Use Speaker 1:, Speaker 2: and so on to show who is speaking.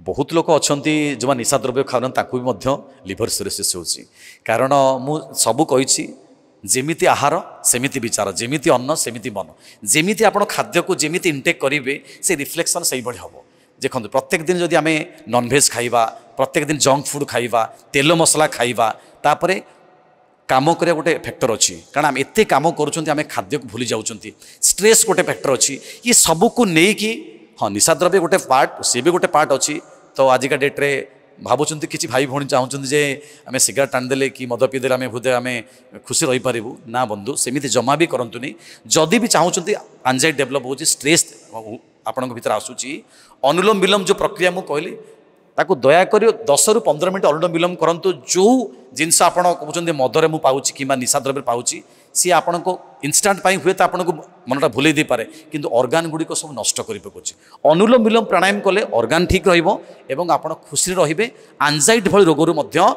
Speaker 1: बहुत लोक अच्छा जो निशा द्रव्य खाऊन ताकू भी लिभर सिरोसिस होची कारण मु सबू कही जेमिति आहार सेमिति विचार जेमिति अन्न सेमिति मन जेमिति आपण खाद्य को जेमिति इंटेक करेंगे से रिफ्लेक्शन से भाई हम देखो प्रत्येक दिन जदि आम नॉनभेज खाइबा प्रत्येक दिन जंक फूड खाइबा तेल मसला खाइबा तापरे काम करिया गोटे फैक्टर अच्छी कारण आम एत कम करें खाद्य को भूली जाऊँ स्ट्रेस गोटे फैक्टर अच्छी ये सबको लेकिन हाँ निशा द्रव्य गोटे पार्ट सी भी गोटे पार्ट अच्छी तो आजिका डेट्रे भावुं कि भाई भौणी चाहूँ जे आम सिगारेट टाणीदे कि मद पीदे आम बोधे आम खुशी रहीपरू ना बंधु सेमती जमा भी करतुनि जदि भी चाहूँ एंजाइटी डेभलप हो स्ट्रेस आपण भर आसूची अनुलोम विलोम जो प्रक्रिया मुझे कहली ताकू दयाकोरी 10 ରୁ 15 मिनट अनुलोम विलोम करंतु जो जिनस आपण कहते मदरे मुझे पाऊँ कि निशा द्रव्य पाऊँ सी आपण को इनस्टाट हुए तो आपको मनटा भूल दे पारे किंतु ऑर्गन गुड़िक सब नष्ट कर पकाउछि अनुलोम विलोम प्राणायाम कले ऑर्गन ठीक रहिबो एवं आपण खुशी रे रहिबे एंजाइटी भली रोगरु मध्य